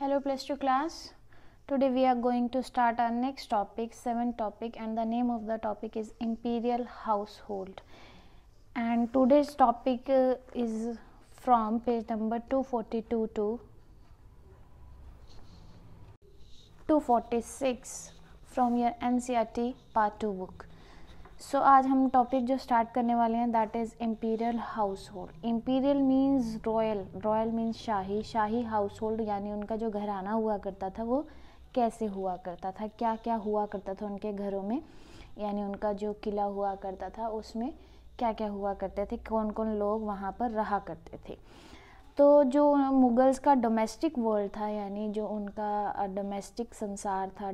Hello plus 2 class. Today we are going to start our next topic, 7th topic, and the name of the topic is Imperial Household. And today's topic is from page number 242 to 246 from your NCERT Part 2 book. सो आज हम topic जो start करने वाले हैं that is imperial house hold. Imperial means royal, royal means shahi, shahi house hold यानी उनका जो घराना हुआ करता था वो कैसे हुआ करता था, क्या क्या हुआ करता था उनके घरों में, यानी उनका जो किला हुआ करता था उसमें क्या क्या हुआ करते थे, कौन कौन लोग वहाँ पर रहा करते थे. तो जो मुगल्स का डोमेस्टिक वर्ल्ड था यानी जो उनका डोमेस्टिक संसार था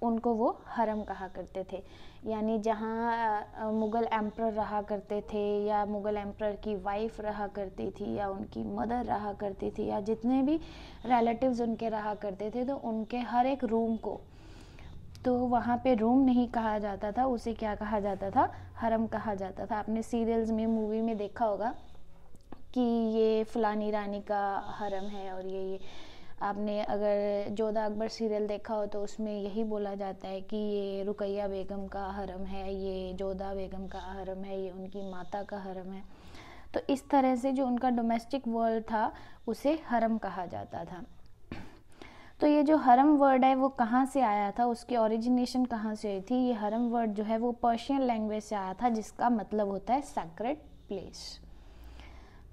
उनको वो हरम कहा करते थे. यानी जहाँ मुग़ल एम्परर रहा करते थे या मुग़ल एम्परर की वाइफ रहा करती थी या उनकी मदर रहा करती थी या जितने भी रिलेटिव्स उनके रहा करते थे तो उनके हर एक रूम को, तो वहाँ पे रूम नहीं कहा जाता था, उसे क्या कहा जाता था, हरम कहा जाता था. आपने सीरियल्स में, मूवी में देखा होगा कि ये फ़लानी रानी का हरम है और ये आपने अगर जोधा अकबर सीरियल देखा हो तो उसमें यही बोला जाता है कि ये रुकैया बेगम का हरम है, ये जोधा बेगम का हरम है, ये उनकी माता का हरम है. तो इस तरह से जो उनका डोमेस्टिक वर्ल्ड था उसे हरम कहा जाता था. तो ये जो हरम वर्ड है वो कहाँ से आया था, उसकी ओरिजिनेशन कहाँ से हुई थी. ये हरम वर्ड जो है वो पर्शियन लैंग्वेज से आया था जिसका मतलब होता है सैक्रेड प्लेस.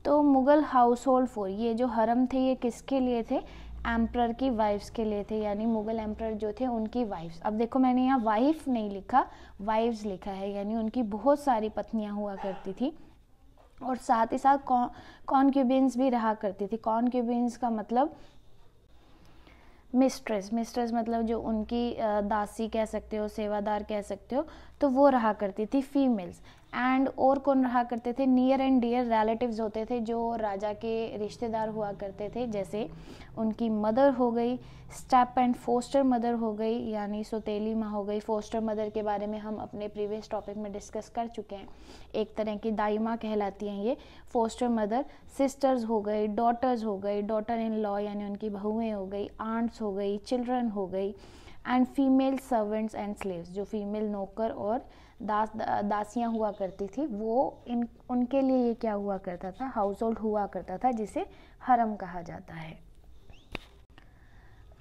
तो मुग़ल हाउस होल्ड 4, ये जो हरम थे ये किसके लिए थे, एम्परर की वाइफ्स के लिए थे, यानी मुग़ल एम्परर जो थे उनकी वाइफ्स. अब देखो मैंने यहाँ वाइफ नहीं लिखा, वाइफ्स लिखा है, यानी उनकी बहुत सारी पत्नियाँ हुआ करती थी और साथ ही साथ कॉन्क्यूबिन्स भी रहा करती थी. कॉन्क्यूबिन्स का मतलब मिस्ट्रेस, मिस्ट्रेस मतलब जो उनकी दासी कह सकते हो, सेवादार कह सकते हो, तो वो रहा करती थी फीमेल्स. एंड और कौन रहा करते थे, नियर एंड डियर रिलेटिव्स होते थे जो राजा के रिश्तेदार हुआ करते थे, जैसे उनकी मदर हो गई, स्टेप एंड फोस्टर मदर हो गई यानी सौतेली माँ हो गई. फोस्टर मदर के बारे में हम अपने प्रीवियस टॉपिक में डिस्कस कर चुके हैं, एक तरह की दाई माँ कहलाती हैं ये फोस्टर मदर. सिस्टर्स हो गई, डॉटर्स हो गई, डॉटर इन लॉ यानी उनकी बहुएँ हो गई, आंट्स हो गई, चिल्ड्रन हो गई, and female servants and slaves, जो फीमेल नौकर और दासियाँ हुआ करती थी वो उनके लिए ये क्या हुआ करता था, हाउस होल्ड हुआ करता था जिसे हरम कहा जाता है.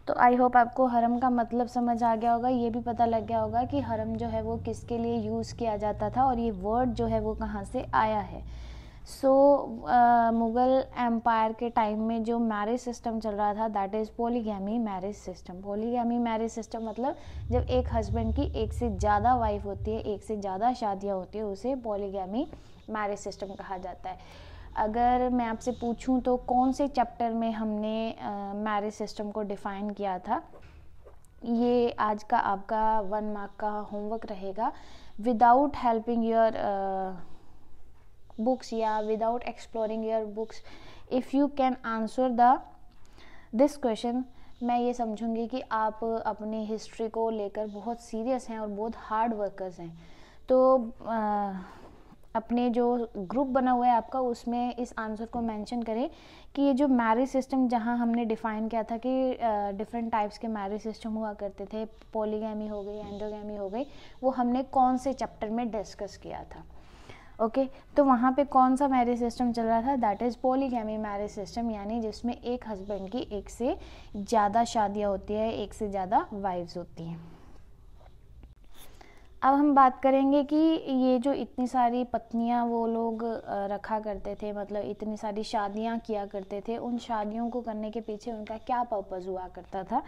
तो आई होप आपको हरम का मतलब समझ आ गया होगा, ये भी पता लग गया होगा कि हरम जो है वो किसके लिए यूज़ किया जाता था और ये वर्ड जो है वो कहाँ से आया है. सो मुग़ल एम्पायर के टाइम में जो मैरिज सिस्टम चल रहा था that is polygamy marriage system. Polygamy marriage system मतलब जब एक हस्बैंड की एक से ज़्यादा वाइफ होती है, एक से ज़्यादा शादियाँ होती है, उसे पॉलीगैमी मैरिज सिस्टम कहा जाता है. अगर मैं आपसे पूछूं तो कौन से चैप्टर में हमने मैरिज सिस्टम को डिफ़ाइन किया था, ये आज का आपका 1 मार्क का होमवर्क रहेगा. विदाउट हेल्पिंग योर बुक्स या without exploring your books, if you can answer this question, मैं ये समझूंगी कि आप अपनी हिस्ट्री को लेकर बहुत सीरियस हैं और बहुत हार्ड वर्कर्स हैं. तो अपने जो ग्रुप बना हुआ है आपका उसमें इस आंसर को मेंशन करें कि ये जो मैरिज सिस्टम जहाँ हमने डिफ़ाइन किया था कि डिफरेंट टाइप्स के मैरिज सिस्टम हुआ करते थे, पॉलीगैमी हो गई, एंडोगैमी हो गई, वो हमने कौन से चैप्टर में डिस्कस किया था. ओके तो वहाँ पे कौन सा मैरिज सिस्टम चल रहा था, that is polygamy marriage system, यानी जिसमें एक हस्बैंड की एक से ज़्यादा शादियाँ होती है, एक से ज़्यादा वाइफ्स होती हैं. अब हम बात करेंगे कि ये जो इतनी सारी पत्नियां वो लोग रखा करते थे, मतलब इतनी सारी शादियां किया करते थे, उन शादियों को करने के पीछे उनका क्या पर्पज़ हुआ करता था.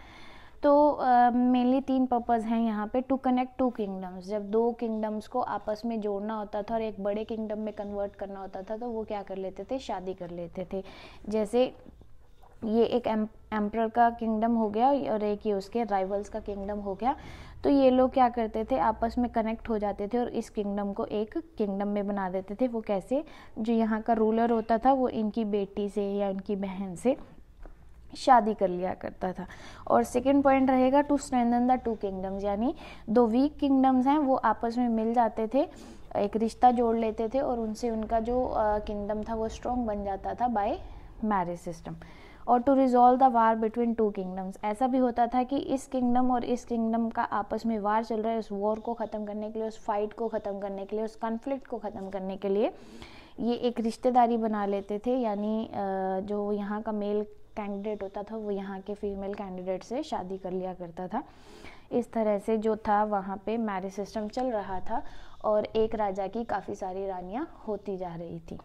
तो मेनली 3 पर्पज़ हैं यहाँ पे. टू कनेक्ट 2 किंगडम्स, जब 2 किंगडम्स को आपस में जोड़ना होता था और एक बड़े किंगडम में कन्वर्ट करना होता था तो वो क्या कर लेते थे, शादी कर लेते थे. जैसे ये एक एम्परर का किंगडम हो गया और एक ये उसके राइवल्स का किंगडम हो गया. तो ये लोग क्या करते थे, आपस में कनेक्ट हो जाते थे और इस किंगडम को एक किंगडम में बना देते थे. वो कैसे, जो यहाँ का रूलर होता था वो इनकी बेटी से या इनकी बहन से शादी कर लिया करता था. और सेकंड पॉइंट रहेगा टू स्ट्रेंथन द 2 किंगडम्स, यानी 2 वीक किंगडम्स हैं वो आपस में मिल जाते थे, एक रिश्ता जोड़ लेते थे और उनसे उनका जो किंगडम था वो स्ट्रॉन्ग बन जाता था बाय मैरिज सिस्टम. और to resolve the war between two kingdoms. ऐसा भी होता था कि इस किंगडम और इस किंगडम का आपस में वार चल रहा है, उस वॉर को ख़त्म करने के लिए, उस फाइट को ख़त्म करने के लिए, उस कॉन्फ्लिक्ट को ख़त्म करने के लिए ये एक रिश्तेदारी बना लेते थे, यानी जो यहाँ का मेल कैंडिडेट होता था वो यहाँ के फीमेल कैंडिडेट से शादी कर लिया करता था। इस तरह से जो था वहाँ पे मैरिज सिस्टम चल रहा था और एक राजा की काफ़ी सारी रानियाँ होती जा रही थी।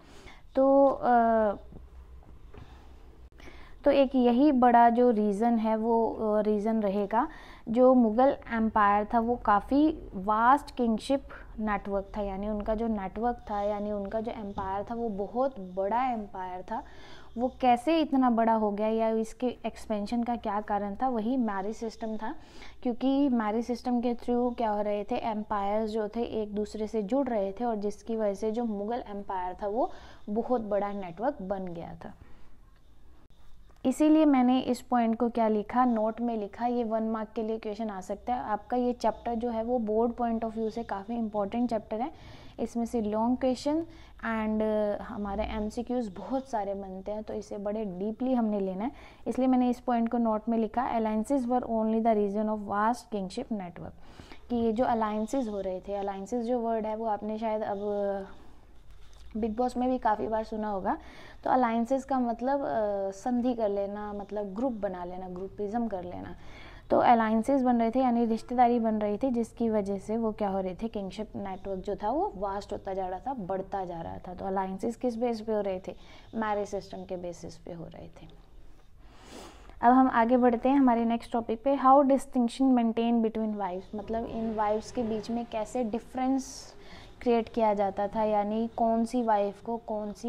तो एक यही बड़ा जो रीज़न है वो रीज़न रहेगा। जो मुग़ल एम्पायर था वो काफ़ी वास्ट किंगशिप नेटवर्क था, यानी उनका जो नेटवर्क था, यानी उनका जो एम्पायर था वो बहुत बड़ा एम्पायर था। वो कैसे इतना बड़ा हो गया या इसके एक्सपेंशन का क्या कारण था, वही मैरिज सिस्टम था। क्योंकि मैरिज सिस्टम के थ्रू क्या हो रहे थे, एम्पायर्स जो थे एक दूसरे से जुड़ रहे थे और जिसकी वजह से जो मुग़ल एम्पायर था वो बहुत बड़ा नेटवर्क बन गया था। इसीलिए मैंने इस पॉइंट को क्या लिखा, नोट में लिखा। ये 1 मार्क के लिए क्वेश्चन आ सकता है। आपका ये चैप्टर जो है वो बोर्ड पॉइंट ऑफ व्यू से काफ़ी इंपॉर्टेंट चैप्टर है। इसमें से लॉन्ग क्वेश्चन एंड हमारे MCQs बहुत सारे बनते हैं, तो इसे बड़े डीपली हमने लेना है। इसलिए मैंने इस पॉइंट को नोट में लिखा, alliances were only the reason of vast kingship network. कि ये जो अलायंसेज हो रहे थे, अलायंसेज जो वर्ड है वो आपने शायद अब बिग बॉस में भी काफ़ी बार सुना होगा। तो अलायंसेस का मतलब संधि कर लेना, मतलब ग्रुप बना लेना, ग्रुपिज्म कर लेना। तो अलायंसेस बन रहे थे यानी रिश्तेदारी बन रही थी, जिसकी वजह से वो क्या हो रहे थे, किंगशिप नेटवर्क जो था वो वास्ट होता जा रहा था, बढ़ता जा रहा था। तो अलायंसेस किस बेस पे हो रहे थे, मैरिज सिस्टम के बेसिस पे हो रहे थे। अब हम आगे बढ़ते हैं हमारे नेक्स्ट टॉपिक पे, how distinction maintain between wifes. मतलब इन वाइफ्स के बीच में कैसे डिफरेंस क्रिएट किया जाता था, यानी कौन सी वाइफ को कौन सी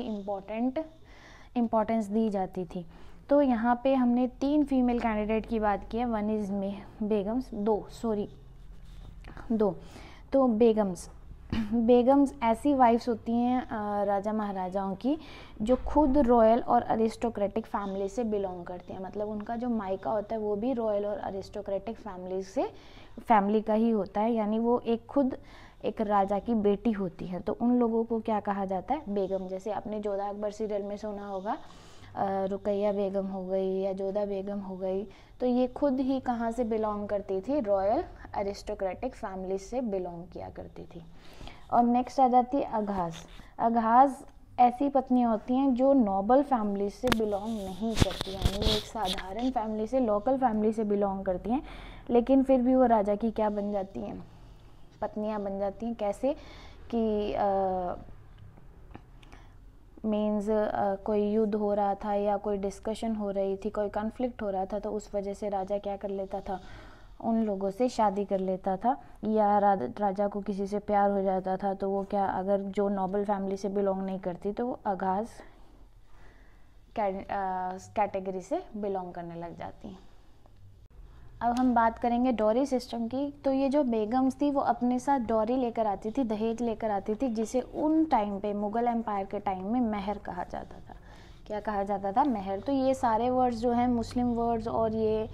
इम्पोर्टेंस दी जाती थी। तो यहाँ पे हमने 3 फीमेल कैंडिडेट की बात की है। 1 इज़ बेगम्स, 2 तो बेगम्स ऐसी वाइफ्स होती हैं राजा महाराजाओं की जो खुद रॉयल और अरिस्टोक्रेटिक फैमिली से बिलोंग करती हैं। मतलब उनका जो मायका होता है वो भी रॉयल और अरिस्टोक्रेटिक फैमिली का ही होता है, यानी वो खुद एक राजा की बेटी होती है। तो उन लोगों को क्या कहा जाता है, बेगम। जैसे आपने जोधा अकबर सीरियल में सुना होगा, रुकैया बेगम हो गई या जोधा बेगम हो गई। तो ये खुद ही कहाँ से बिलोंग करती थी, रॉयल अरिस्टोक्रेटिक फैमिली से बिलोंग किया करती थी। और नेक्स्ट आ जाती है अघाज़ ऐसी पत्नियाँ होती हैं जो नोबल फैमिली से बिलोंग नहीं करती, यानी वो एक साधारण फैमिली से, लोकल फैमिली से बिलोंग करती हैं, लेकिन फिर भी वो राजा की क्या बन जाती हैं, पत्नियां बन जाती हैं। कैसे कि कोई युद्ध हो रहा था या कोई डिस्कशन हो रही थी, कोई कॉन्फ्लिक्ट हो रहा था, तो उस वजह से राजा क्या कर लेता था, उन लोगों से शादी कर लेता था। या राजा को किसी से प्यार हो जाता था तो वो क्या, अगर जो नोबल फैमिली से बिलोंग नहीं करती तो वो अघाज़ कैटेगरी से बिलोंग करने लग जाती हैं। अब हम बात करेंगे डॉरी सिस्टम की। तो ये जो बेगम्स थी वो अपने साथ डॉरी लेकर आती थी, दहेज लेकर आती थी, जिसे उन टाइम पे मुग़ल एम्पायर के टाइम में महर कहा जाता था। क्या कहा जाता था, महर। तो ये सारे वर्ड्स जो हैं मुस्लिम वर्ड्स और ये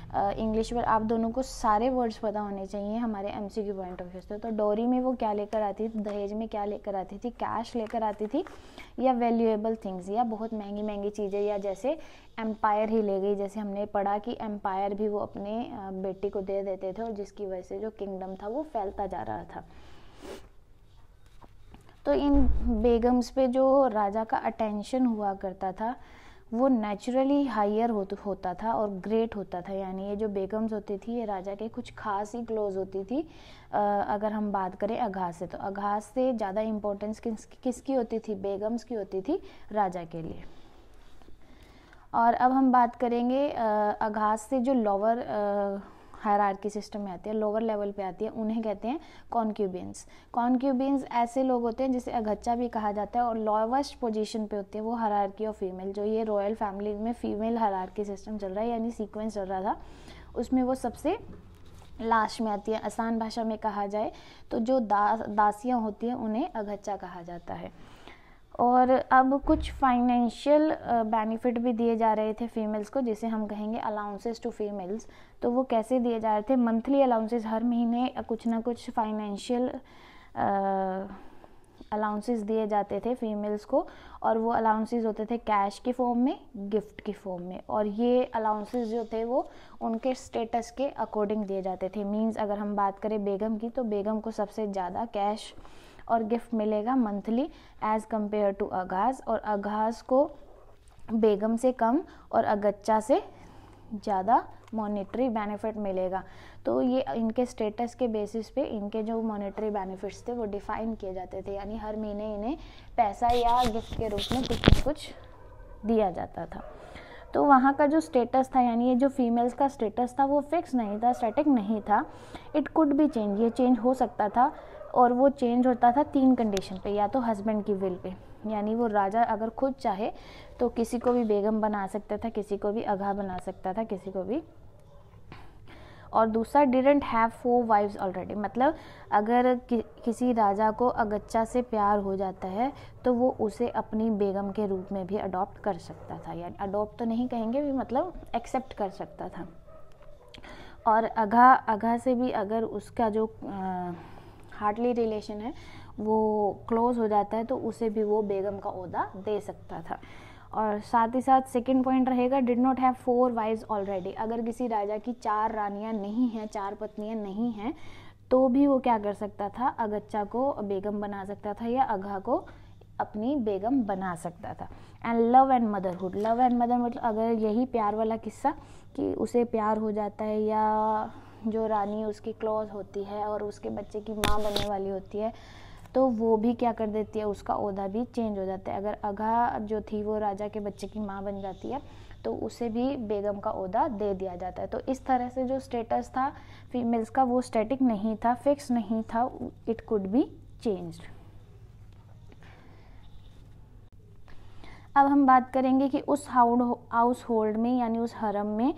इंग्लिश वर्ड, आप दोनों को सारे वर्ड्स पता होने चाहिए हमारे MCQ पॉइंट ऑफ व्यू से। तो डॉरी में वो क्या लेकर आती थी, दहेज में क्या लेकर आती थी, कैश लेकर आती थी या वैल्यूएबल थिंग्स या बहुत महंगी महंगी चीज़ें, या जैसे एम्पायर ही ले गई। जैसे हमने पढ़ा कि एम्पायर भी वो अपने बेटी को दे देते थे और जिसकी वजह से जो किंगडम था वो फैलता जा रहा था। तो इन बेगम्स पे जो राजा का अटेंशन हुआ करता था वो नेचुरली हायर होता था और ग्रेट होता था। यानी ये जो बेगम्स होती थी ये राजा के कुछ खास ही क्लोज होती थी। अगर हम बात करें अघाज़ से, तो अघाज़ से ज़्यादा इम्पोर्टेंस किसकी होती थी, बेगम्स की होती थी राजा के लिए। और अब हम बात करेंगे अघाज़ से जो लोअर हायरार्की सिस्टम में आती है, लोअर लेवल पे आती है, उन्हें कहते हैं कॉन्क्यूबिन्स ऐसे लोग होते हैं जिसे अगच्चा भी कहा जाता है और लोवेस्ट पोजीशन पे होती है वो हायरार्की ऑफ फीमेल। जो ये रॉयल फैमिली में फीमेल हायरार्की सिस्टम चल रहा है यानी सीक्वेंस चल रहा था, उसमें वो सबसे लास्ट में आती है। आसान भाषा में कहा जाए तो जो दासियाँ होती हैं उन्हें अगच्चा कहा जाता है। और अब कुछ फाइनेंशियल बेनिफिट भी दिए जा रहे थे फीमेल्स को, जिसे हम कहेंगे अलाउंसेस टू फीमेल्स। तो वो कैसे दिए जा रहे थे, मंथली अलाउंसेस, हर महीने कुछ ना कुछ फाइनेंशियल अलाउंसेस दिए जाते थे फीमेल्स को, और वो अलाउंसेस होते थे कैश की फॉर्म में, गिफ्ट की फॉर्म में, और ये अलाउंसेस जो थे वो उनके स्टेटस के अकॉर्डिंग दिए जाते थे। मींस अगर हम बात करें बेगम की, तो बेगम को सबसे ज़्यादा कैश और गिफ्ट मिलेगा मंथली एज़ कम्पेयर टू अगाज़, और अगाज़ को बेगम से कम और अगच्चा से ज़्यादा मॉनेटरी बेनिफिट मिलेगा। तो ये इनके स्टेटस के बेसिस पे इनके जो मॉनेटरी बेनिफिट्स थे वो डिफ़ाइन किए जाते थे, यानी हर महीने इन्हें पैसा या गिफ्ट के रूप में कुछ न कुछ दिया जाता था। तो वहाँ का जो स्टेटस था, यानी ये जो फीमेल्स का स्टेटस था वो फिक्स नहीं था, स्टैटिक नहीं था, इट कुड बी चेंज, ये चेंज हो सकता था, और वो चेंज होता था 3 कंडीशन पे, या तो हस्बैंड की विल पे, यानी वो राजा अगर खुद चाहे तो किसी को भी बेगम बना सकता था, किसी को भी अगहा बना सकता था, किसी को भी। और दूसरा, डिडंट हैव 4 वाइव्स ऑलरेडी, मतलब अगर किसी राजा को अगच्चा से प्यार हो जाता है तो वो उसे अपनी बेगम के रूप में भी अडॉप्ट कर सकता था, यानी अडॉप्ट तो नहीं कहेंगे भी, मतलब एक्सेप्ट कर सकता था। और अगहा से भी अगर उसका जो हार्टली रिलेशन है वो क्लोज हो जाता है तो उसे भी वो बेगम का ओहदा दे सकता था। और साथ ही साथ सेकंड पॉइंट रहेगा, did not have 4 wives already, अगर किसी राजा की 4 रानियां नहीं हैं, 4 पत्नियां नहीं हैं, तो भी वो क्या कर सकता था, अगच्चा को बेगम बना सकता था या अगहा को अपनी बेगम बना सकता था। And love and motherhood, love and mother मतलब अगर यही प्यार वाला किस्सा कि उसे प्यार हो जाता है या जो रानी उसकी क्लोज होती है और उसके बच्चे की माँ बनने वाली होती है, तो वो भी क्या कर देती है, उसका ओहदा भी चेंज हो जाता है। अगर अगहा जो थी वो राजा के बच्चे की माँ बन जाती है तो उसे भी बेगम का ओहदा दे दिया जाता है। तो इस तरह से जो स्टेटस था फीमेल्स का वो स्टैटिक नहीं था, फिक्स नहीं था, इट कुड बी चेंज्ड। अब हम बात करेंगे कि उस हाउस होल्ड में, यानी उस हरम में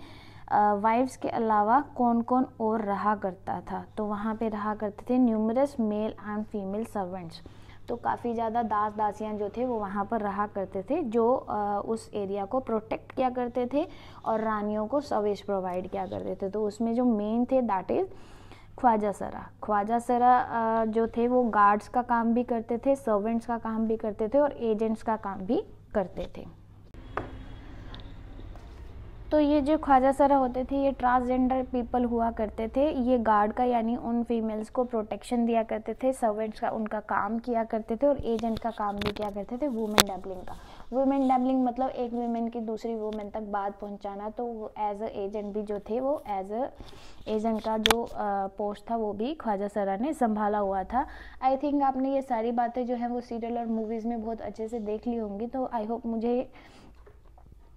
वाइफ्स के अलावा कौन कौन और रहा करता था। तो वहाँ पे रहा करते थे numerous male and female servants, तो काफ़ी ज़्यादा दास दासियाँ जो थे वो वहाँ पर रहा करते थे, जो उस एरिया को प्रोटेक्ट किया करते थे और रानियों को सर्विस प्रोवाइड किया करते थे। तो उसमें जो मेन थे दैट इज़ ख्वाजा सरा। ख्वाजा सरा जो थे वो गार्ड्स का काम भी करते थे, सर्वेंट्स का काम भी करते थे और एजेंट्स का काम भी करते थे। तो ये जो ख्वाजा सरा होते थे ये ट्रांसजेंडर पीपल हुआ करते थे, ये गार्ड का यानी उन फीमेल्स को प्रोटेक्शन दिया करते थे, सर्वेंट्स का उनका काम किया करते थे और एजेंट का काम भी किया करते थे वुमेन डैबलिंग का। वुमेन डैबलिंग मतलब एक वुमेन की दूसरी वुमेन तक बात पहुंचाना, तो एज अ एजेंट भी जो थे वो एज अ एजेंट का जो पोस्ट था वो भी ख्वाजा सरा ने संभाला हुआ था। आई थिंक आपने ये सारी बातें जो हैं वो सीरियल और मूवीज़ में बहुत अच्छे से देख ली होंगी, तो आई होप, मुझे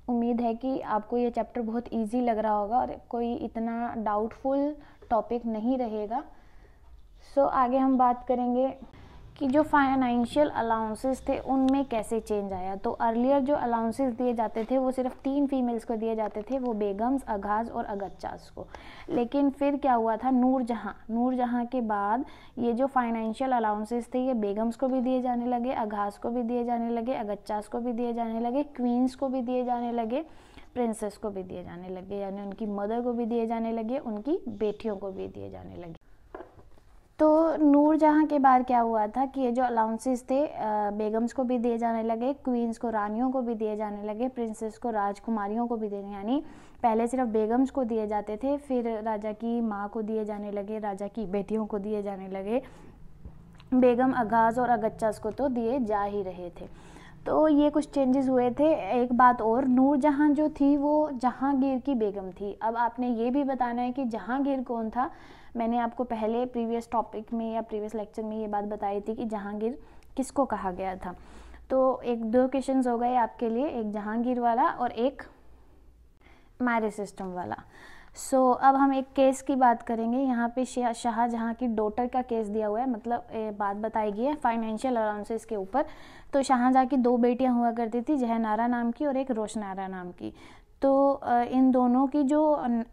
उम्मीद है कि आपको ये चैप्टर बहुत इजी लग रहा होगा और कोई इतना डाउटफुल टॉपिक नहीं रहेगा। सो आगे हम बात करेंगे कि जो फाइनेंशियल अलाउंसेस थे उनमें कैसे चेंज आया। तो अर्लियर जो अलाउंसेस दिए जाते थे वो सिर्फ 3 फीमेल्स को दिए जाते थे, वो बेगम्स, अगाज और अगच्चास को। लेकिन फिर क्या हुआ था, नूरजहाँ के बाद ये जो फाइनेंशियल अलाउंसेस थे ये बेगम्स को भी दिए जाने लगे, अगाज को भी दिए जाने लगे, अगच्चास को भी दिए जाने लगे, क्वींस को भी दिए जाने लगे, प्रिंसेस को भी दिए जाने लगे, यानी उनकी मदर को भी दिए जाने लगे, उनकी बेटियों को भी दिए जाने लगे। तो नूरजहाँ के बाद क्या हुआ था कि ये जो अलाउंसेस थे बेगम्स को भी दिए जाने लगे, क्वींस को, रानियों को भी दिए जाने लगे, प्रिंसेस को, राजकुमारियों को भी दिए, यानी पहले सिर्फ बेगम्स को दिए जाते थे, फिर राजा की माँ को दिए जाने लगे, राजा की बेटियों को दिए जाने लगे, बेगम, अगाज और अगच्चास को तो दिए जा ही रहे थे। तो ये कुछ चेंजेस हुए थे। एक बात और, नूरजहाँ जो थी वो जहांगीर की बेगम थी। अब आपने ये भी बताना है कि जहांगीर कौन था। मैंने आपको पहले प्रीवियस टॉपिक में या प्रीवियस लेक्चर में ये बात बताई थी कि जहांगीर किसको कहा गया था। तो 1-2 क्वेश्चंस हो गए आपके लिए, एक जहांगीर वाला और एक मैरिज सिस्टम वाला। सो अब हम एक केस की बात करेंगे। यहाँ पे शाहजहाँ की डॉटर का केस दिया हुआ है, मतलब बात बताई गई है फाइनेंशियल अलाउंसेस के ऊपर। तो शाहजहाँ की 2 बेटियाँ हुआ करती थी, जहनारा नाम की और एक रोशनारा नाम की। तो इन दोनों की जो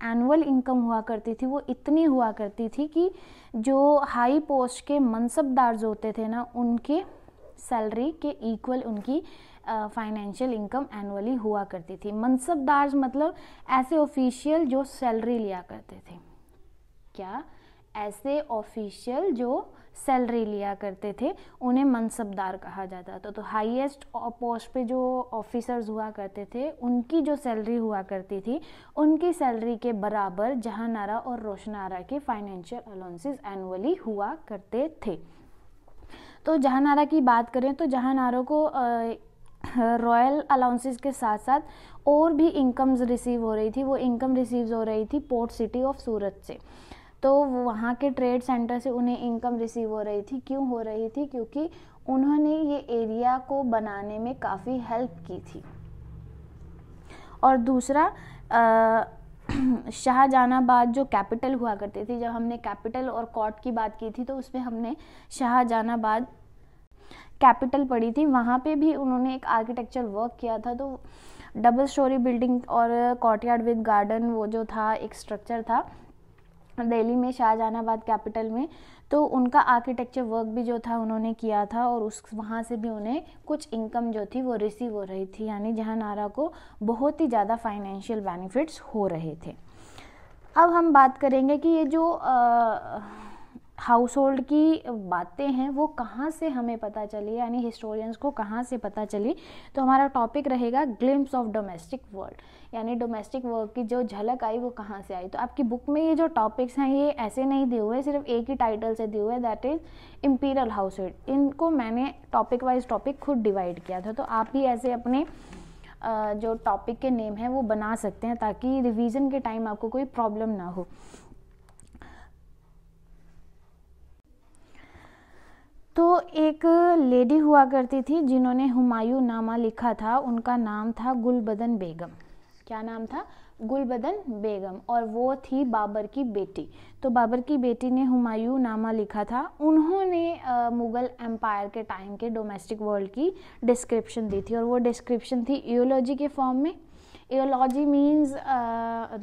एनुअल इनकम हुआ करती थी वो इतनी हुआ करती थी कि जो हाई पोस्ट के मनसबदार जो होते थे ना, उनके सैलरी के इक्वल उनकी फाइनेंशियल इनकम एनुअली हुआ करती थी। मनसबदार मतलब ऐसे ऑफिशियल जो सैलरी लिया करते थे, क्या ऐसे ऑफिशियल जो सैलरी लिया करते थे उन्हें मनसबदार कहा जाता था। तो हाईएस्ट पोस्ट पे जो ऑफिसर्स हुआ करते थे उनकी जो सैलरी हुआ करती थी उनकी सैलरी के बराबर जहान आरा और रोशन आरा के फाइनेंशियल अलाउंसेस एनुअली हुआ करते थे। तो जहान आरा की बात करें तो जहान आरा को रॉयल अलाउंसेस के साथ साथ और भी इनकम्स रिसीव हो रही थी। वो इनकम रिसीव हो रही थी पोर्ट सिटी ऑफ सूरत से। तो वहाँ के ट्रेड सेंटर से उन्हें इनकम रिसीव हो रही थी। क्यों हो रही थी? क्योंकि उन्होंने ये एरिया को बनाने में काफ़ी हेल्प की थी। और दूसरा शाहजहानाबाद जो कैपिटल हुआ करती थी, जब हमने कैपिटल और कोर्ट की बात की थी तो उसमें हमने शाहजहानाबाद कैपिटल पढ़ी थी। वहाँ पे भी उन्होंने एक आर्किटेक्चर वर्क किया था। तो डबल स्टोरी बिल्डिंग और कोर्टयार्ड विद गार्डन वो जो था एक स्ट्रक्चर था दिल्ली में शाहजहानाबाद कैपिटल में। तो उनका आर्किटेक्चर वर्क भी जो था उन्होंने किया था और उस वहाँ से भी उन्हें कुछ इनकम जो थी वो रिसीव हो रही थी। यानी जहान आरा को बहुत ही ज़्यादा फाइनेंशियल बेनिफिट्स हो रहे थे। अब हम बात करेंगे कि ये जो हाउस होल्ड की बातें हैं वो कहाँ से हमें पता चली, यानी हिस्टोरियंस को कहाँ से पता चली। तो हमारा टॉपिक रहेगा ग्लिम्स ऑफ डोमेस्टिक वर्ल्ड, यानी डोमेस्टिक वर्ल्ड की जो झलक आई वो कहाँ से आई। तो आपकी बुक में ये जो टॉपिक्स हैं ये ऐसे नहीं दिए हुए, सिर्फ एक ही टाइटल से दिए हुए, that is imperial house hold. इनको मैंने टॉपिक वाइज टॉपिक खुद डिवाइड किया था। तो आप भी ऐसे अपने जो टॉपिक के नेम हैं वो बना सकते हैं ताकि रिवीजन के टाइम आपको कोई प्रॉब्लम ना हो। तो एक लेडी हुआ करती थी जिन्होंने हुमायूं नामा लिखा था। उनका नाम था गुलबदन बेगम। क्या नाम था? गुलबदन बेगम। और वो थी बाबर की बेटी। तो बाबर की बेटी ने हुमायूं नामा लिखा था। उन्होंने मुग़ल एम्पायर के टाइम के डोमेस्टिक वर्ल्ड की डिस्क्रिप्शन दी थी और वो डिस्क्रिप्शन थी इयोलॉजी के फॉर्म में। इयोलॉजी मीन्स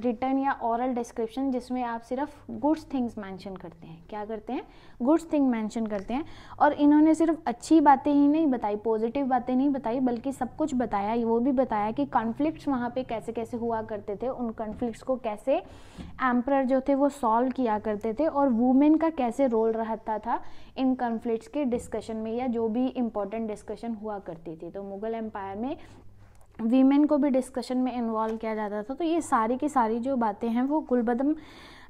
रिटन या ओरल डिस्क्रिप्शन जिसमें आप सिर्फ गुड्स थिंग्स मेंशन करते हैं। क्या करते हैं? गुड्स थिंग मेंशन करते हैं। और इन्होंने सिर्फ अच्छी बातें ही नहीं बताई, पॉजिटिव बातें नहीं बताई, बल्कि सब कुछ बताया। वो भी बताया कि कॉन्फ्लिक्ट्स वहाँ पे कैसे कैसे हुआ करते थे, उन कॉन्फ्लिक्ट्स को कैसे एम्परर जो थे वो सॉल्व किया करते थे और वुमेन का कैसे रोल रहता था इन कॉन्फ्लिक्ट्स के डिस्कशन में या जो भी इम्पोर्टेंट डिस्कशन हुआ करती थी। तो मुग़ल एम्पायर में वीमेन को भी डिस्कशन में इन्वॉल्व किया जाता था। तो ये सारी की सारी जो बातें हैं वो गुलबदन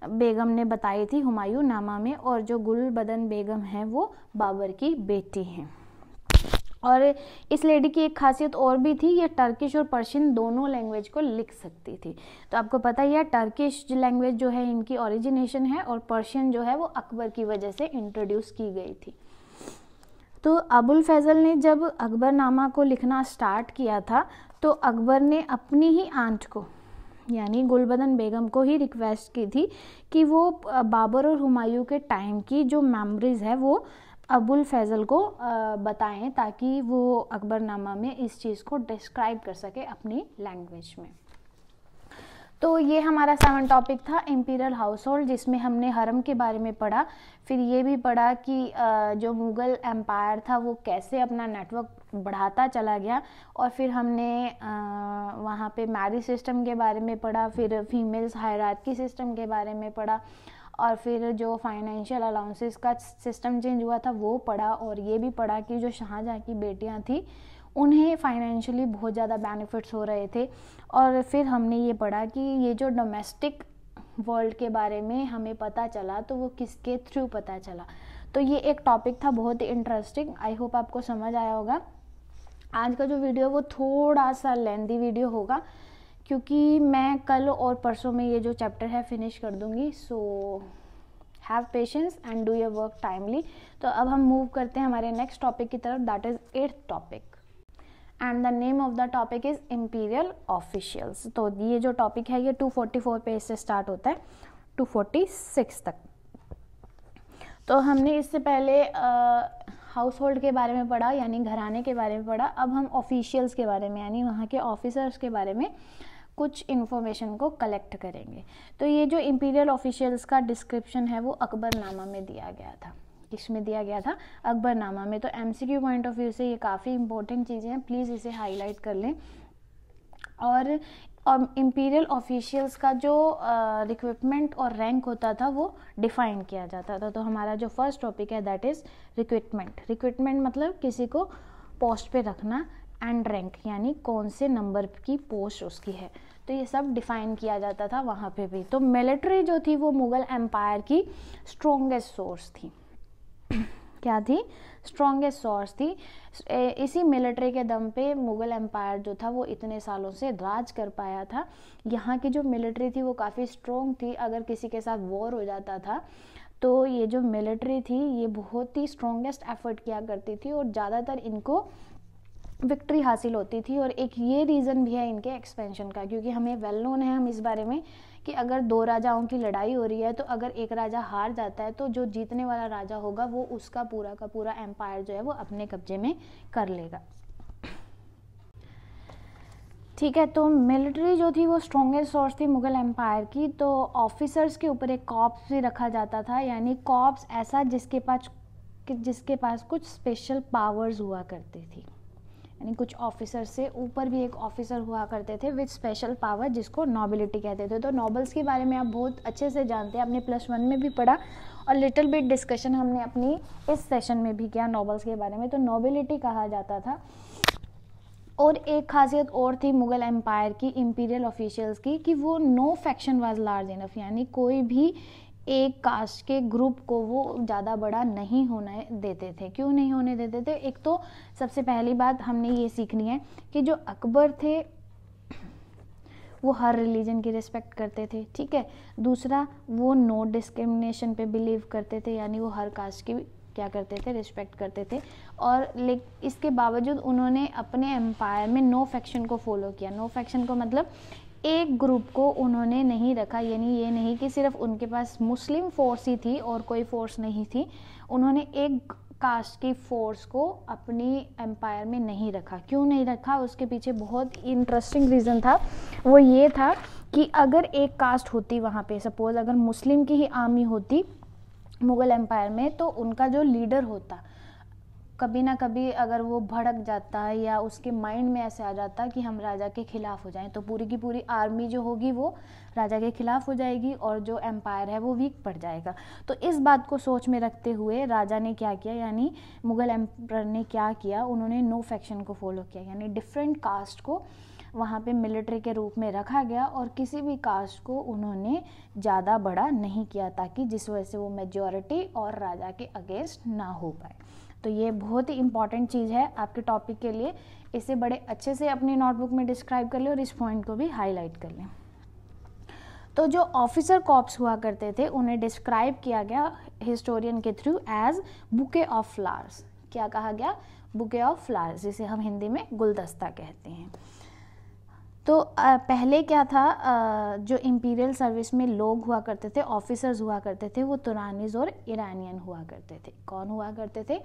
बेगम ने बताई थी हुमायूं नामा में। और जो गुलबदन बेगम है वो बाबर की बेटी हैं। और इस लेडी की एक खासियत और भी थी, ये टर्किश और पर्शियन दोनों लैंग्वेज को लिख सकती थी। तो आपको पता ही है टर्किश लैंग्वेज जो है इनकी ओरिजिनेशन है और पर्शियन जो है वो अकबर की वजह से इंट्रोड्यूस की गई थी। तो अबुल फैज़ल ने जब अकबरनामा को लिखना स्टार्ट किया था तो अकबर ने अपनी ही आंट को यानी गुलबदन बेगम को ही रिक्वेस्ट की थी कि वो बाबर और हुमायूं के टाइम की जो मेमोरीज़ है वो अबुल फैज़ल को बताएं ताकि वो अकबरनामा में इस चीज़ को डिस्क्राइब कर सके अपनी लैंग्वेज में। तो ये हमारा 7 टॉपिक था इम्पीरियल हाउस होल्ड, जिसमें हमने हरम के बारे में पढ़ा। फिर ये भी पढ़ा कि जो मुग़ल एम्पायर था वो कैसे अपना नेटवर्क बढ़ाता चला गया। और फिर हमने वहाँ पे मैरिज सिस्टम के बारे में पढ़ा, फिर फीमेल्स हायरार्की सिस्टम के बारे में पढ़ा, और फिर जो फाइनेंशियल अलाउंसेस का सिस्टम चेंज हुआ था वो पढ़ा। और ये भी पढ़ा कि जो शाहजहाँ की बेटियाँ थी उन्हें फाइनेंशियली बहुत ज़्यादा बेनिफिट्स हो रहे थे। और फिर हमने ये पढ़ा कि ये जो डोमेस्टिक वर्ल्ड के बारे में हमें पता चला तो वो किसके थ्रू पता चला। तो ये एक टॉपिक था बहुत ही इंटरेस्टिंग। आई होप आपको समझ आया होगा। आज का जो वीडियो वो थोड़ा सा लेंथी वीडियो होगा क्योंकि मैं कल और परसों में ये जो चैप्टर है फिनिश कर दूँगी। So have patience and do your work timely. तो अब हम मूव करते हैं हमारे नेक्स्ट टॉपिक की तरफ, that is 8th topic and the name of the topic is imperial officials. तो ये जो टॉपिक है ये 244 पेज से स्टार्ट होता है 246 तक। तो हमने इससे पहले हाउस होल्ड के बारे में पढ़ा यानी घराने के बारे में पढ़ा। अब हम ऑफिशियल्स के बारे में यानी वहाँ के ऑफिसर्स के बारे में कुछ इन्फॉर्मेशन को कलेक्ट करेंगे। तो ये जो इम्पीरियल ऑफिशियल्स का डिस्क्रिप्शन है वो अकबरनामा में दिया गया था। किसमें दिया गया था? अकबरनामा में। तो MCQ पॉइंट ऑफ व्यू से ये काफ़ी इंपॉर्टेंट चीज़ें हैं, प्लीज़ इसे हाईलाइट कर लें। और इम्पीरियल ऑफिशियल्स का जो रिक्रूटमेंट और रैंक होता था वो डिफाइन किया जाता था। तो हमारा जो फर्स्ट टॉपिक है दैट इज़ रिक्रूटमेंट। रिक्रूटमेंट मतलब किसी को पोस्ट पे रखना, एंड रैंक यानी कौन से नंबर की पोस्ट उसकी है, तो ये सब डिफाइन किया जाता था वहाँ पे भी। तो मिलिट्री जो थी वो मुग़ल एम्पायर की स्ट्रॉन्गेस्ट सोर्स थी। क्या थी? स्ट्रॉन्गेस्ट सोर्स थी। इसी मिलिट्री के दम पे मुग़ल एम्पायर जो था वो इतने सालों से राज कर पाया था। यहाँ की जो मिलिट्री थी वो काफ़ी स्ट्रॉन्ग थी। अगर किसी के साथ वॉर हो जाता था तो ये जो मिलिट्री थी ये बहुत ही स्ट्रॉन्गेस्ट एफर्ट किया करती थी और ज़्यादातर इनको विक्ट्री हासिल होती थी। और एक ये रीज़न भी है इनके एक्सपेंशन का, क्योंकि हमें वेल नोन है हम इस बारे में कि अगर दो राजाओं की लड़ाई हो रही है तो अगर एक राजा हार जाता है तो जो जीतने वाला राजा होगा वो उसका पूरा का पूरा एम्पायर जो है वो अपने कब्जे में कर लेगा। ठीक है, तो मिलिट्री जो थी वो स्ट्रॉन्गेस्ट सोर्स थी मुग़ल एम्पायर की। तो ऑफिसर्स के ऊपर एक कॉर्प्स भी रखा जाता था, यानी कॉर्प्स ऐसा जिसके पास कुछ स्पेशल पावर्स हुआ करती थी, यानी कुछ ऑफिसर से ऊपर भी एक ऑफिसर हुआ करते थे विद स्पेशल पावर, जिसको नोबिलिटी कहते थे। तो नोबल्स के बारे में आप बहुत अच्छे से जानते हैं, आपने +1 में भी पढ़ा और लिटिल बिट डिस्कशन हमने अपनी इस सेशन में भी किया नोबल्स के बारे में। तो नोबिलिटी कहा जाता था। और एक खासियत और थी मुग़ल एम्पायर की इम्पीरियल ऑफिशियल्स की कि वो no faction was large enough, यानी कोई भी एक कास्ट के ग्रुप को वो ज़्यादा बड़ा नहीं होने देते थे। क्यों नहीं होने देते थे? एक तो सबसे पहली बात हमने ये सीखनी है कि जो अकबर थे वो हर रिलीजन की रिस्पेक्ट करते थे। ठीक है, दूसरा वो नो डिस्क्रिमिनेशन पे बिलीव करते थे, यानी वो हर कास्ट की क्या करते थे? रिस्पेक्ट करते थे। और इसके बावजूद उन्होंने अपने एम्पायर में नो फैक्शन को फॉलो किया। नो फैक्शन को मतलब एक ग्रुप को उन्होंने नहीं रखा, यानी ये नहीं कि सिर्फ उनके पास मुस्लिम फोर्स ही थी और कोई फोर्स नहीं थी। उन्होंने एक कास्ट की फोर्स को अपनी एम्पायर में नहीं रखा। क्यों नहीं रखा? उसके पीछे बहुत इंटरेस्टिंग रीज़न था। वो ये था कि अगर एक कास्ट होती वहाँ पे, सपोज अगर मुस्लिम की ही आर्मी होती मुग़ल एम्पायर में, तो उनका जो लीडर होता कभी ना कभी अगर वो भड़क जाता है या उसके माइंड में ऐसे आ जाता कि हम राजा के खिलाफ हो जाएं, तो पूरी की पूरी आर्मी जो होगी वो राजा के खिलाफ हो जाएगी और जो एम्पायर है वो वीक पड़ जाएगा। तो इस बात को सोच में रखते हुए राजा ने क्या किया, यानी मुग़ल एम्पायर ने क्या किया, उन्होंने नो फैक्शन को फॉलो किया, यानी डिफरेंट कास्ट को वहाँ पे मिलिट्री के रूप में रखा गया और किसी भी कास्ट को उन्होंने ज़्यादा बड़ा नहीं किया, ताकि जिस वजह से वो मेजॉरिटी और राजा के अगेंस्ट ना हो पाए। तो ये बहुत ही इंपॉर्टेंट चीज़ है आपके टॉपिक के लिए। इसे बड़े अच्छे से अपनी नोटबुक में डिस्क्राइब कर लें और इस पॉइंट को भी हाईलाइट कर लें। तो जो ऑफिसर कॉर्प्स हुआ करते थे उन्हें डिस्क्राइब किया गया हिस्टोरियन के through as bouquet of flowers. क्या कहा गया? बुके ऑफ फ्लावर्स, जिसे हम हिंदी में गुलदस्ता कहते हैं। तो पहले क्या था, जो इम्पीरियल सर्विस में लोग हुआ करते थे, ऑफिसर्स हुआ करते थे, वो तुरानीज और ईरानियन हुआ करते थे। कौन हुआ करते थे?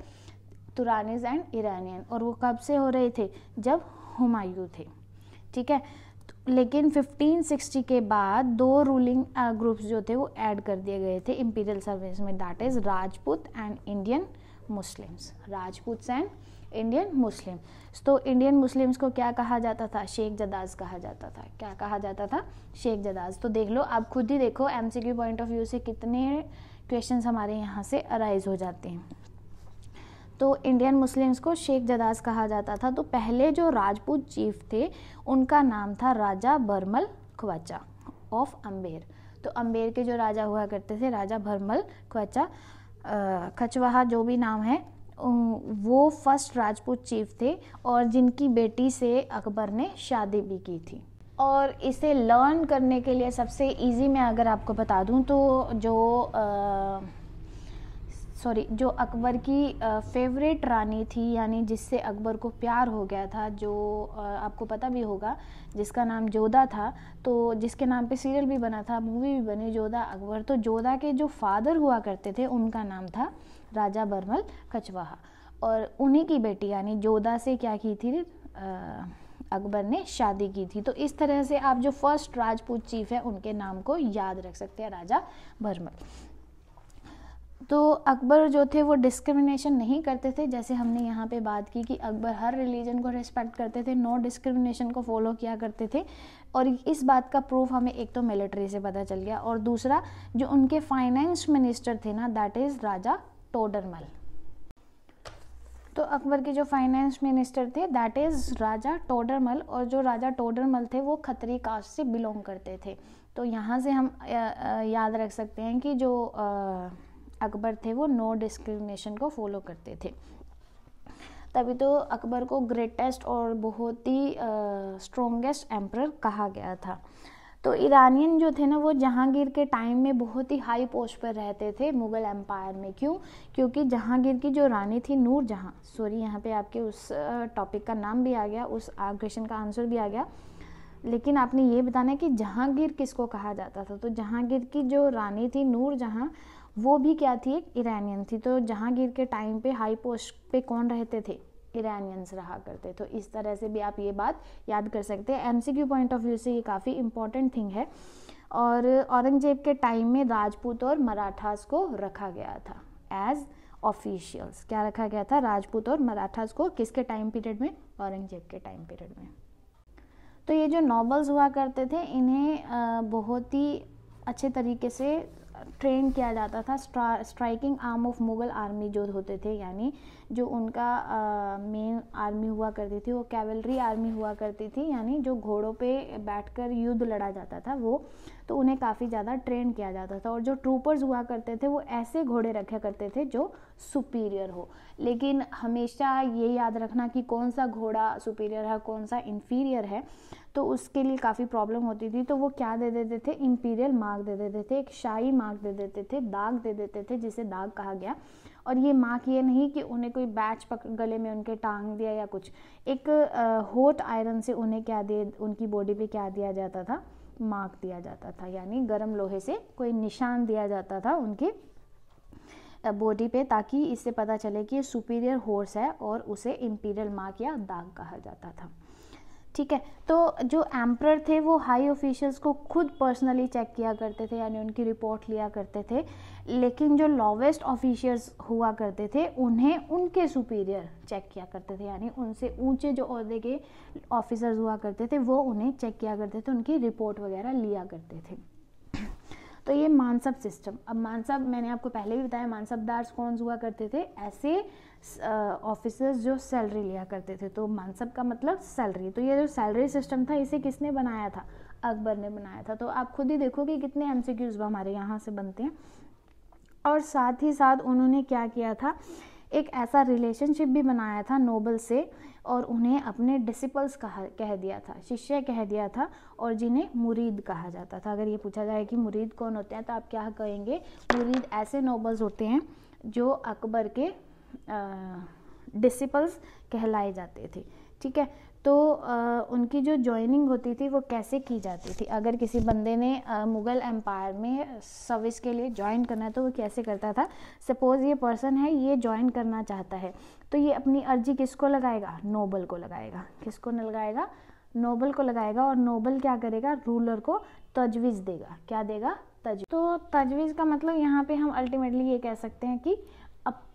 तुरानीज एंड ईरानियन। और वो कब से हो रहे थे? जब हुमायूं थे। ठीक है, लेकिन 1560 के बाद दो रूलिंग ग्रुप्स जो थे वो ऐड कर दिए गए थे इम्पीरियल सर्विस में, that is Rajput and Indian Muslims. Rajput and Indian Muslim. तो इंडियन मुस्लिम्स को क्या कहा जाता था? शेख जदाज कहा जाता था। क्या कहा जाता था? शेख जदाज। तो देख लो, आप खुद ही देखो एमसीक्यू पॉइंट ऑफ व्यू से कितने क्वेश्चंस हमारे यहाँ से अराइज हो जाते हैं। तो इंडियन मुस्लिम्स को शेख जदाज कहा जाता था। तो पहले जो राजपूत चीफ थे उनका नाम था राजा भरमल ख्वाजा ऑफ अम्बेर। तो अम्बेर के जो राजा हुआ करते थे राजा भरमल ख्वाजा खचवाहा जो भी नाम है, वो फर्स्ट राजपूत चीफ थे और जिनकी बेटी से अकबर ने शादी भी की थी। और इसे लर्न करने के लिए सबसे इजी मैं अगर आपको बता दूं तो जो अकबर की फेवरेट रानी थी, यानी जिससे अकबर को प्यार हो गया था, जो आपको पता भी होगा, जिसका नाम जोधा था, तो जिसके नाम पे सीरियल भी बना था, मूवी भी बनी जोधा अकबर। तो जोधा के जो फादर हुआ करते थे उनका नाम था राजा भरमल खचवाहा, और उन्हीं की बेटी यानी जोधा से क्या की थी, अकबर ने शादी की थी। तो इस तरह से आप जो फर्स्ट राजपूत चीफ है उनके नाम को याद रख सकते हैं, राजा भरमल। तो अकबर जो थे वो डिस्क्रिमिनेशन नहीं करते थे, जैसे हमने यहाँ पे बात की कि अकबर हर रिलीजन को रिस्पेक्ट करते थे, नो डिस्क्रिमिनेशन को फॉलो किया करते थे। और इस बात का प्रूफ हमें एक तो मिलिट्री से पता चल गया, और दूसरा जो उनके फाइनेंस मिनिस्टर थे ना, दैट इज़ राजा टोडरमल। तो अकबर के जो फाइनेंस मिनिस्टर थे दैट इज़ राजा टोडरमल, और जो राजा टोडरमल थे वो खत्री कास्ट से बिलोंग करते थे। तो यहाँ से हम याद रख सकते हैं कि जो अकबर थे वो नो डिस्क्रिमिनेशन को फॉलो करते थे, तभी तो अकबर को ग्रेटेस्ट और बहुत ही स्ट्रॉन्गेस्ट एम्परर कहा गया था। तो ईरानियन जो थे ना वो जहांगीर के टाइम में बहुत ही हाई पोस्ट पर रहते थे मुग़ल एम्पायर में। क्यों? क्योंकि जहांगीर की जो रानी थी नूरजहां, सॉरी यहाँ पे आपके उस टॉपिक का नाम भी आ गया, उस क्वेश्चन का आंसर भी आ गया, लेकिन आपने ये बताना है कि जहांगीर किसको कहा जाता था। तो जहांगीर की जो रानी थी नूरजहां, वो भी क्या थी? एक ईरानियन थी। तो जहांगीर के टाइम पे हाई पोस्ट पे कौन रहते थे? ईरानियंस रहा करते। तो इस तरह से भी आप ये बात याद कर सकते हैं। एमसीक्यू पॉइंट ऑफ व्यू से ये काफ़ी इंपॉर्टेंट थिंग है। और औरंगजेब के टाइम में राजपूत और मराठास को रखा गया था एज ऑफिशियल्स। क्या रखा गया था? राजपूत और मराठास को। किसके टाइम पीरियड में? औरंगजेब के टाइम पीरियड में। तो ये जो नॉबल्स हुआ करते थे इन्हें बहुत ही अच्छे तरीके से ट्रेन किया जाता था। Striking arm of Mughal army जो होते थे, यानी जो उनका मेन आर्मी हुआ करती थी वो कैवलरी आर्मी हुआ करती थी, यानी जो घोड़ों पे बैठकर युद्ध लड़ा जाता था वो, तो उन्हें काफ़ी ज़्यादा ट्रेन किया जाता था। और जो ट्रूपर्स हुआ करते थे वो ऐसे घोड़े रखा करते थे जो सुपीरियर हो। लेकिन हमेशा ये याद रखना कि कौन सा घोड़ा सुपीरियर है कौन सा इन्फीरियर है, तो उसके लिए काफ़ी प्रॉब्लम होती थी। तो वो क्या दे देते थे? इम्पीरियल मार्क दे देते थे, एक शाही मार्क दे देते थे, दाग दे देते थे, जिसे दाग कहा गया। और ये मार्क ये नहीं कि उन्हें कोई बैच गले में उनके टांग दिया या कुछ, एक हॉट आयरन से उन्हें क्या दे, उनकी बॉडी पे क्या दिया जाता था? मार्क दिया जाता था, यानी गर्म लोहे से कोई निशान दिया जाता था उनके बॉडी पे, ताकि इससे पता चले कि ये सुपीरियर हॉर्स है, और उसे इम्पीरियल मार्क या दाग कहा जाता था। ठीक है। तो जो एम्परर थे वो हाई ऑफिशियल्स को खुद पर्सनली चेक किया करते थे, यानी उनकी रिपोर्ट लिया करते थे। लेकिन जो लोवेस्ट ऑफिशियल्स हुआ करते थे उन्हें उनके सुपीरियर चेक किया करते थे, यानी उनसे ऊंचे जो ओहदे के ऑफिसर्स हुआ करते थे वो उन्हें चेक किया करते थे, उनकी रिपोर्ट वगैरह लिया करते थे। तो ये मानसब सिस्टम। अब मानसब मैंने आपको पहले भी बताया, मानसबदार कौन हुआ करते थे? ऐसे ऑफिसर्स जो सैलरी लिया करते थे। तो मानसब का मतलब सैलरी। तो ये जो सैलरी सिस्टम था इसे किसने बनाया था? अकबर ने बनाया था। तो आप खुद ही देखो कि कितने एमसीक्यूज हमारे यहाँ से बनते हैं। और साथ ही साथ उन्होंने क्या किया था? एक ऐसा रिलेशनशिप भी बनाया था नोबल से, और उन्हें अपने डिसिपल्स कह दिया था, शिष्य कह दिया था, और जिन्हें मुरीद कहा जाता था। अगर ये पूछा जाए कि मुरीद कौन होते हैं तो आप क्या कहेंगे? मुरीद ऐसे नोबल्स होते हैं जो अकबर के डिसिपल्स कहलाए जाते थे। ठीक है। तो उनकी जो ज्वाइनिंग होती थी वो कैसे की जाती थी? अगर किसी बंदे ने मुग़ल एम्पायर में सर्विस के लिए ज्वाइन करना है तो वो कैसे करता था? सपोज़ ये पर्सन है, ये ज्वाइन करना चाहता है, तो ये अपनी अर्जी किसको लगाएगा? नोबल को लगाएगा। किसको लगाएगा? नोबल को लगाएगा। और नोबल क्या करेगा? रूलर को तजवीज़ देगा। क्या देगा? तजवीज़। तो तजवीज़ का मतलब यहाँ पे हम अल्टीमेटली ये कह सकते हैं कि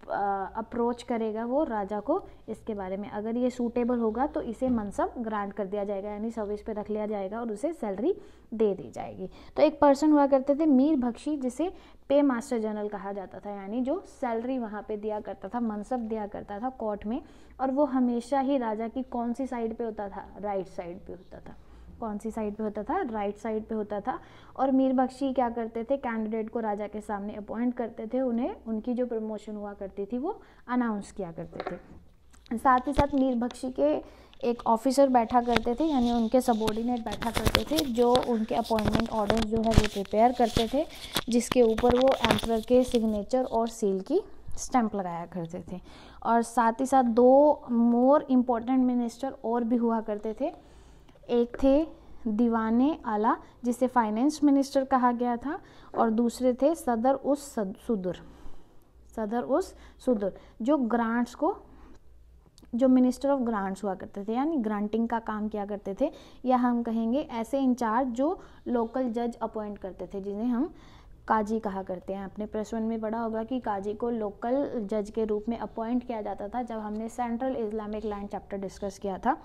अप्रोच करेगा वो राजा को इसके बारे में। अगर ये सूटेबल होगा तो इसे मनसब ग्रांट कर दिया जाएगा, यानी सर्विस पे रख लिया जाएगा और उसे सैलरी दे दी जाएगी। तो एक पर्सन हुआ करते थे मीर बख्शी, जिसे पे मास्टर जनरल कहा जाता था, यानी जो सैलरी वहाँ पे दिया करता था, मनसब दिया करता था कोर्ट में। और वो हमेशा ही राजा की कौन सी साइड पे होता था? राइट साइड पे होता था। कौन सी साइड पे होता था? राइट साइड पे होता था। और मीर बख्शी क्या करते थे? कैंडिडेट को राजा के सामने अपॉइंट करते थे, उन्हें उनकी जो प्रमोशन हुआ करती थी वो अनाउंस किया करते थे। साथ ही साथ मीर बख्शी के एक ऑफिसर बैठा करते थे, यानी उनके सबॉर्डिनेट बैठा करते थे, जो उनके अपॉइंटमेंट ऑर्डर जो है वो प्रिपेयर करते थे, जिसके ऊपर वो एम्परर के सिग्नेचर और सील की स्टैंप लगाया करते थे। और साथ ही साथ दो मोर इम्पोर्टेंट मिनिस्टर और भी हुआ करते थे। एक थे दीवाने आला, जिसे फाइनेंस मिनिस्टर कहा गया था, और दूसरे थे सदर उस सुदर, जो ग्रांट्स को, जो मिनिस्टर ऑफ ग्रांट्स हुआ करते थे, यानी ग्रांटिंग का काम किया करते थे, या हम कहेंगे ऐसे इंचार्ज जो लोकल जज अपॉइंट करते थे, जिन्हें हम काजी कहा करते हैं। आपने प्लस वन में पढ़ा होगा कि काजी को लोकल जज के रूप में अपॉइंट किया जाता था जब हमने central Islamic land chapter discuss किया था।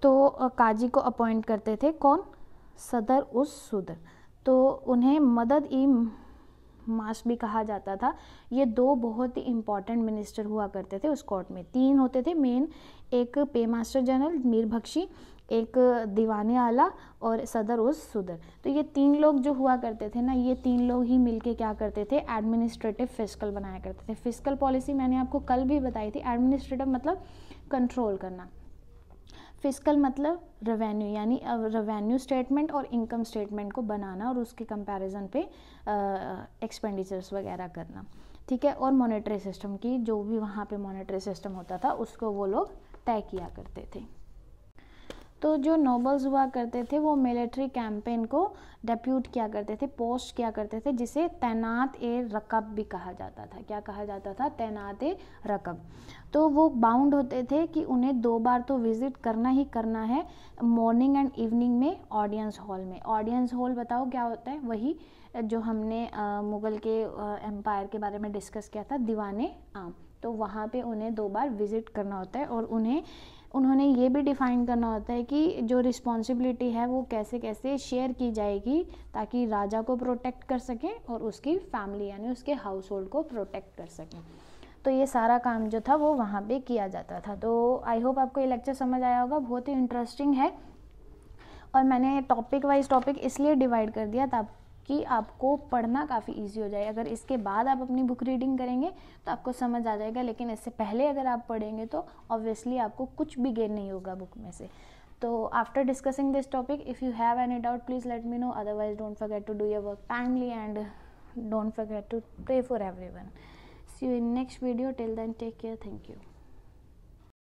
तो काजी को अपॉइंट करते थे कौन? सदर उस सुदर। तो उन्हें मदद ई मास भी कहा जाता था। ये दो बहुत ही इम्पॉर्टेंट मिनिस्टर हुआ करते थे उस कोर्ट में। तीन होते थे मेन, एक पे मास्टर जनरल मीर बख्शी, एक दीवाने आला और सदर उस सुदर। तो ये तीन लोग जो हुआ करते थे ना, ये तीन लोग ही मिलके क्या करते थे? एडमिनिस्ट्रेटिव फिस्कल बनाया करते थे। फिस्कल पॉलिसी मैंने आपको कल भी बताई थी। एडमिनिस्ट्रेटिव मतलब कंट्रोल करना, फिस्कल मतलब रेवेन्यू, यानी रेवेन्यू स्टेटमेंट और इनकम स्टेटमेंट को बनाना और उसके कंपैरिजन पे एक्सपेंडिचर्स वगैरह करना, ठीक है। और मॉनेटरी सिस्टम की, जो भी वहाँ पे मॉनेटरी सिस्टम होता था उसको वो लोग तय किया करते थे। तो जो नोबल्स हुआ करते थे वो मिलिट्री कैंपेन को डेप्यूट किया करते थे, पोस्ट किया करते थे, जिसे तैनात ए रकब भी कहा जाता था। क्या कहा जाता था? तैनात ए रकब। तो वो बाउंड होते थे कि उन्हें 2 बार तो विजिट करना ही करना है, मॉर्निंग एंड इवनिंग में ऑडियंस हॉल में। ऑडियंस हॉल बताओ क्या होता है? वही जो हमने मुग़ल के एम्पायर के बारे में डिस्कस किया था, दीवाने आम। तो वहाँ पे उन्हें 2 बार विजिट करना होता है और उन्होंने ये भी डिफ़ाइन करना होता है कि जो रिस्पॉन्सिबिलिटी है वो कैसे कैसे शेयर की जाएगी ताकि राजा को प्रोटेक्ट कर सकें और उसकी फैमिली यानी उसके हाउस होल्ड को प्रोटेक्ट कर सकें। तो ये सारा काम जो था वो वहाँ पे किया जाता था। तो आई होप आपको ये लेक्चर समझ आया होगा। बहुत ही इंटरेस्टिंग है और मैंने टॉपिक वाइज टॉपिक इसलिए डिवाइड कर दिया ताकि आपको पढ़ना काफ़ी इजी हो जाए। अगर इसके बाद आप अपनी बुक रीडिंग करेंगे तो आपको समझ आ जाएगा, लेकिन इससे पहले अगर आप पढ़ेंगे तो ऑब्वियसली आपको कुछ भी गेन नहीं होगा बुक में से। तो after discussing this topic, if you have any doubt please let me know, otherwise don't forget to do your work timely and don't forget to pray for everyone. See you in next video. Till then, take care. Thank you.